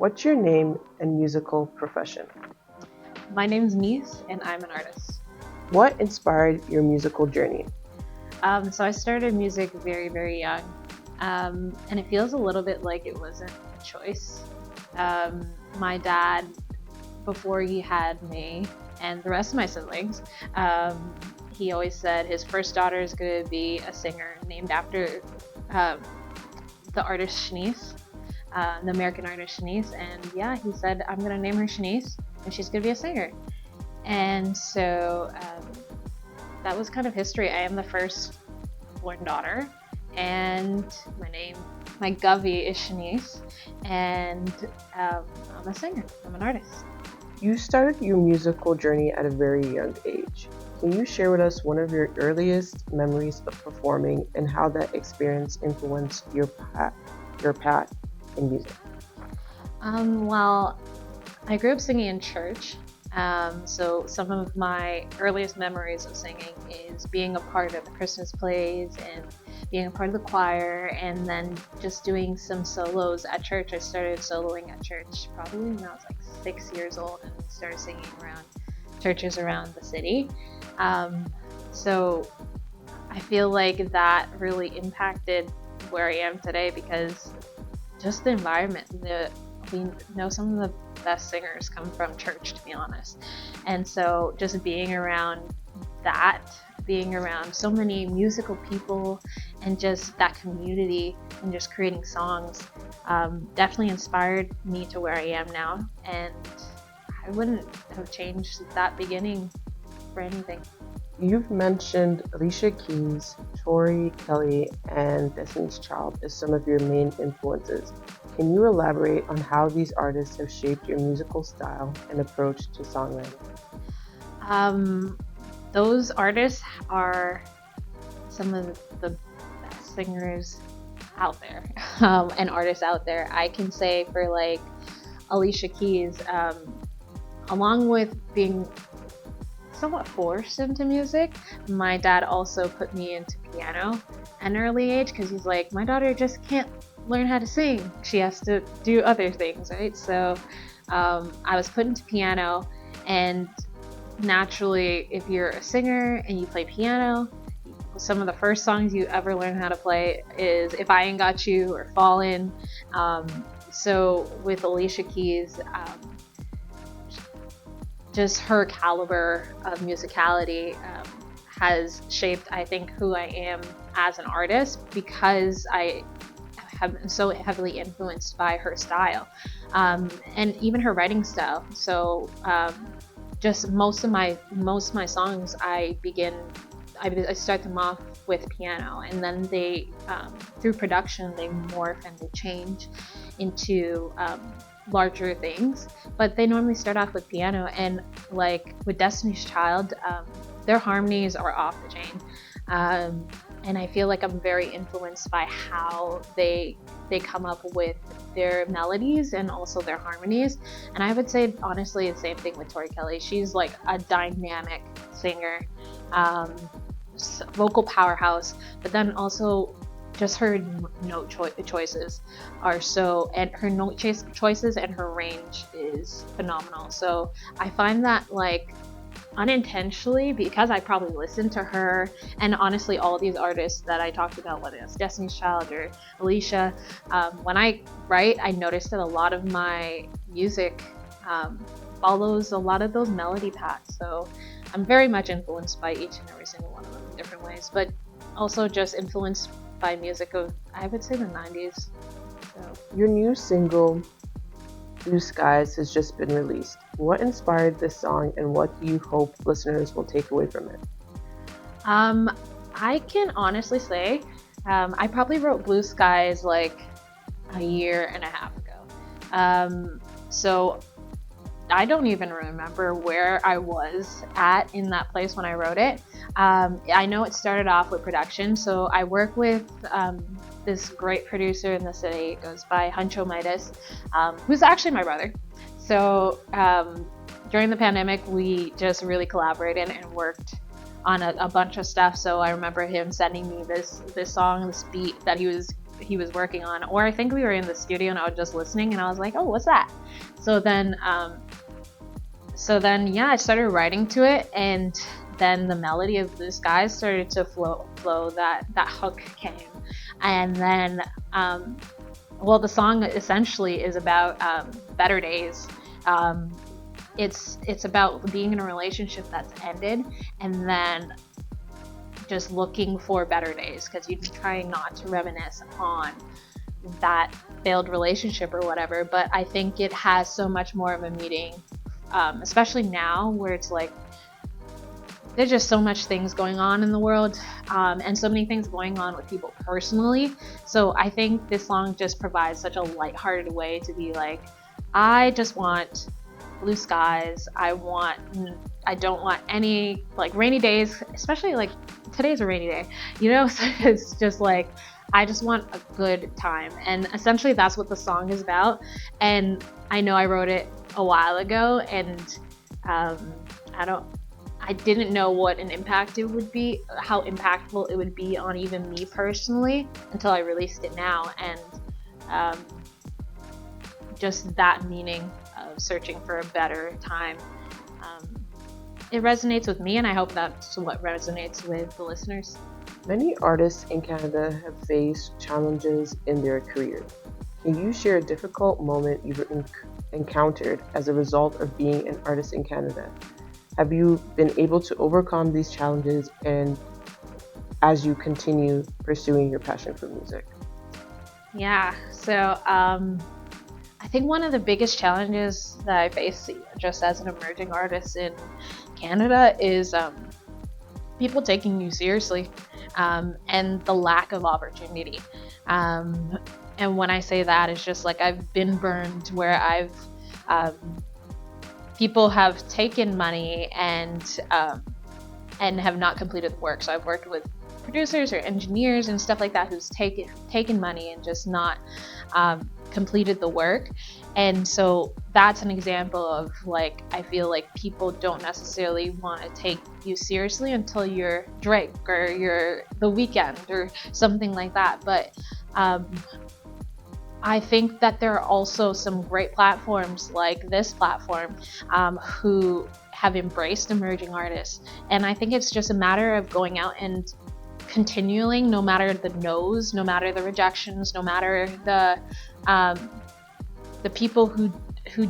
What's your name and musical profession? My name's Neice, and I'm an artist. What inspired your musical journey? So I started music very, very young, and it feels a little bit like it wasn't a choice. My dad, before he had me and the rest of my siblings, he always said his first daughter is going to be a singer named after um, the artist Shanice, the American artist Shanice. And yeah, he said, I'm going to name her Shanice, and she's going to be a singer. And so that was kind of history. I am the first born daughter, and my govey is Shanice, and I'm a singer. I'm an artist. You started your musical journey at a very young age. Can you share with us one of your earliest memories of performing and how that experience influenced your path in music? Well, I grew up singing in church. So some of my earliest memories of singing is being a part of the Christmas plays and being a part of the choir, and then just doing some solos at church. I started soloing at church probably when I was like 6 years old, and started singing around churches around the city. So I feel like that really impacted where I am today, because just the environment, we know some of the best singers come from church, to be honest. And so just being around that, being around so many musical people, and just that community, and just creating songs, definitely inspired me to where I am now. And I wouldn't have changed that beginning for anything. You've mentioned Alicia Keys, Tori, Kelly, and Destiny's Child as some of your main influences. Can you elaborate on how these artists have shaped your musical style and approach to songwriting? Those artists are some of the best singers out there, and artists out there. I can say for like Alicia Keys, along with being somewhat forced into music, my dad also put me into piano at an early age, because he's like, my daughter just can't learn how to sing, she has to do other things, right? So I was put into piano, and naturally, if you're a singer and you play piano, some of the first songs you ever learn how to play is If I Ain't Got You or Fallin'. So with Alicia Keys, just her caliber of musicality has shaped, I think, who I am as an artist, because I have been so heavily influenced by her style, and even her writing style. So just most of my songs, I start them off with piano, and then they through production they morph and they change into larger things, but they normally start off with piano. And like with Destiny's Child, their harmonies are off the chain, and I feel like I'm very influenced by how they come up with their melodies and also their harmonies. And I would say honestly the same thing with Tori Kelly. She's like a dynamic singer, vocal powerhouse, but then also just her note choices are so, and her note choices and her range is phenomenal. So I find that, like, unintentionally, because I probably listened to her and honestly all these artists that I talked about, whether it's Destiny's Child or Alicia, when I write, I noticed that a lot of my music follows a lot of those melody paths. So I'm very much influenced by each and every single one of them in different ways, but also just influenced by music of, I would say, the 90s. So. Your new single, Blue Skies, has just been released. What inspired this song, and what do you hope listeners will take away from it? I can honestly say I probably wrote Blue Skies like a year and a half ago. So I don't even remember where I was at in that place when I wrote it. I know it started off with production. So I work with this great producer in the city. It goes by Huncho Midas, who's actually my brother. So during the pandemic, we just really collaborated and worked on a bunch of stuff. So I remember him sending me this song, this beat that he was he was working on, or I think we were in the studio and I was just listening and I was like, oh, what's that? So then yeah, I started writing to it, and then the melody of Blue Skies started to flow. That hook came, and then well, the song essentially is about better days. It's about being in a relationship that's ended, and then just looking for better days, because you've been trying not to reminisce on that failed relationship or whatever. But I think it has so much more of a meaning, especially now where it's like there's just so much things going on in the world, and so many things going on with people personally. So I think this song just provides such a lighthearted way to be like, I just want blue skies. I don't want any like rainy days, especially like today's a rainy day, you know. So it's just like, I just want a good time, and essentially that's what the song is about. And I know I wrote it a while ago, and I didn't know what an impact it would be, how impactful it would be on even me personally, until I released it now. And just that meaning of searching for a better time, it resonates with me, and I hope that's what resonates with the listeners. Many artists in Canada have faced challenges in their career. Can you share a difficult moment you've encountered as a result of being an artist in Canada? Have you been able to overcome these challenges and as you continue pursuing your passion for music? Yeah, so I think one of the biggest challenges that I face just as an emerging artist in Canada is people taking you seriously, and the lack of opportunity. And when I say that, it's just like I've been burned where people have taken money and have not completed the work. So I've worked with producers or engineers and stuff like that who's taken money and just not completed the work. And so that's an example of like, I feel like people don't necessarily want to take you seriously until you're Drake or you're The Weeknd or something like that. But I think that there are also some great platforms like this platform who have embraced emerging artists. And I think it's just a matter of going out and continuing, no matter the no's, no matter the rejections, no matter the people who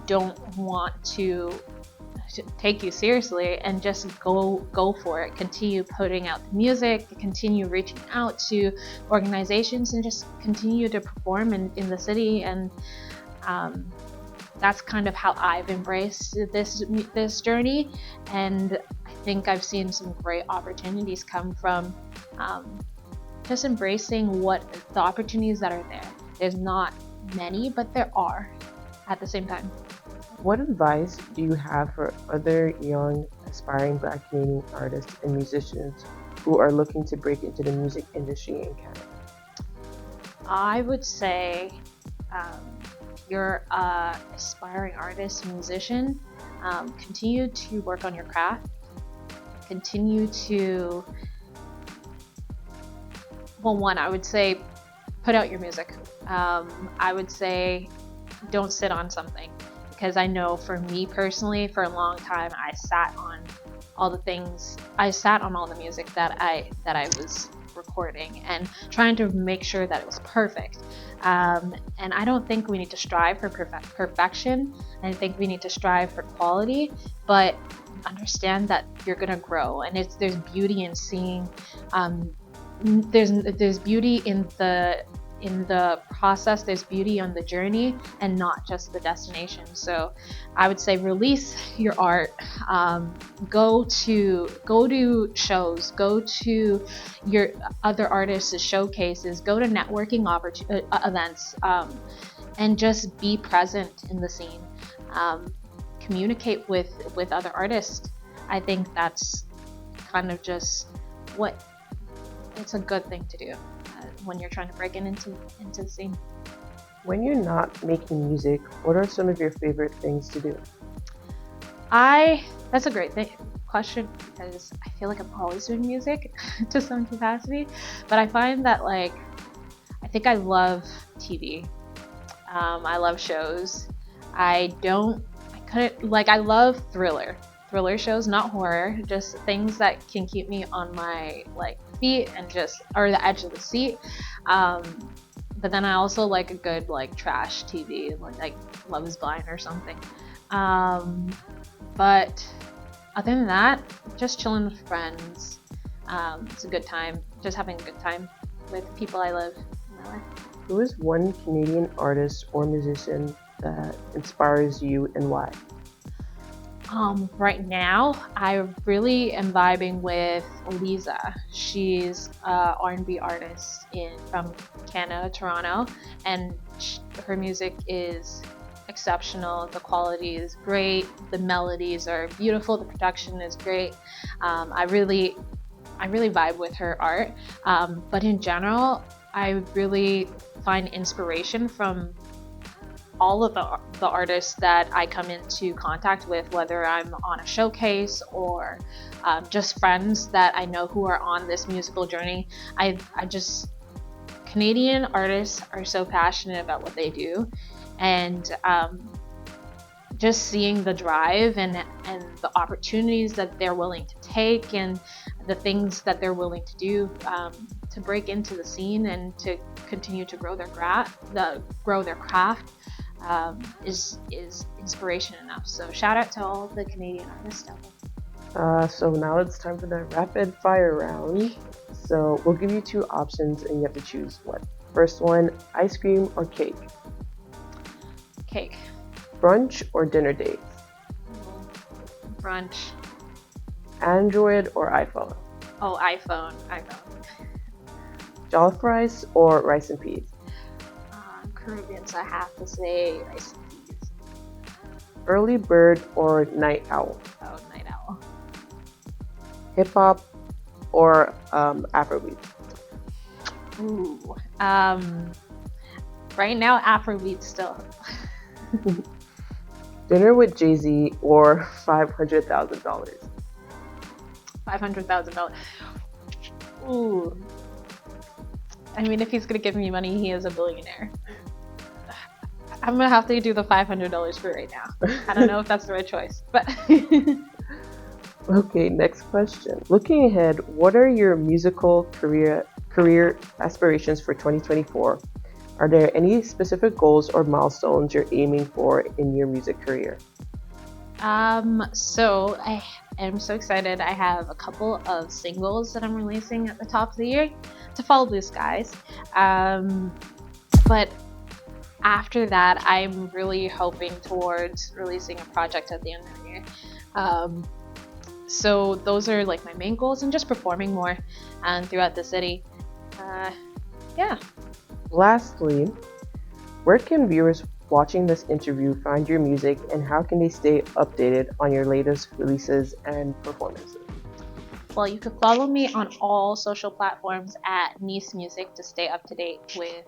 don't want to take you seriously, and just go for it. Continue putting out the music, continue reaching out to organizations, and just continue to perform in the city. And that's kind of how I've embraced this journey. And I think I've seen some great opportunities come from just embracing what the opportunities that are there. There's not many, but there are at the same time. What advice do you have for other young, aspiring Black Canadian artists and musicians who are looking to break into the music industry in Canada? I would say you're an aspiring artist, musician, continue to work on your craft, continue to, well, one, I would say put out your music. I would say don't sit on something, because I know for me personally, for a long time, I sat on all the music that I was recording and trying to make sure that it was perfect. And I don't think we need to strive for perfection. I think we need to strive for quality, but understand that you're gonna grow, and there's beauty in seeing. There's beauty in the process, there's beauty on the journey, and not just the destination. So I would say release your art, go to shows, go to your other artists' showcases, go to networking events, and just be present in the scene. Communicate with other artists. I think that's kind of just it's a good thing to do when you're trying to break into the scene. When you're not making music, what are some of your favorite things to do? That's a great question, because I feel like I'm always doing music to some capacity, but I find that think I love TV. I love shows. I love thriller shows, not horror, just things that can keep me on my like feet and just or the edge of the seat. Um, but then I also like a good like trash TV, like Love Is Blind or something. Um, but other than that, just chilling with friends. It's a good time, just having a good time with people I love in my life. Who is one Canadian artist or musician that inspires you and why? Right now, I really am vibing with Alicia. She's a R&B artist from Canada, Toronto, and her music is exceptional. The quality is great. The melodies are beautiful. The production is great. I really vibe with her art. But in general, I really find inspiration from all of the artists that I come into contact with, whether I'm on a showcase or just friends that I know who are on this musical journey. I just Canadian artists are so passionate about what they do, and just seeing the drive and the opportunities that they're willing to take and the things that they're willing to do to break into the scene and to continue to grow their craft is inspiration enough. So shout out to all the Canadian artists out there. So now it's time for the rapid fire round. So we'll give you two options and you have to choose one. First one, ice cream or cake? Cake. Brunch or dinner dates? Brunch. Android or iPhone? Oh, iPhone. Jollof rice or rice and peas? Caribbean, so I have to say rice and peas. Early bird or night owl? Oh, night owl. Hip hop or Afrobeat? Ooh. Right now, Afrobeat still. Dinner with Jay-Z or $500,000? $500,000. Ooh. I mean, if he's gonna give me money, he is a billionaire. I'm gonna have to do the $500 for right now. I don't know if that's the right choice, but. Okay, next question. Looking ahead, what are your musical career aspirations for 2024? Are there any specific goals or milestones you're aiming for in your music career? So I am so excited. I have a couple of singles that I'm releasing at the top of the year to follow blue skies. But after that, I'm really hoping towards releasing a project at the end of the year. So those are like my main goals, and just performing more throughout the city. Yeah. Lastly, where can viewers watching this interview find your music, and how can they stay updated on your latest releases and performances? Well, you can follow me on all social platforms at Neice Music to stay up to date with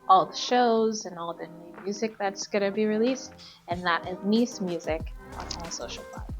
all the shows and all the new music that's going to be released. And that is Neice Music on all social platforms.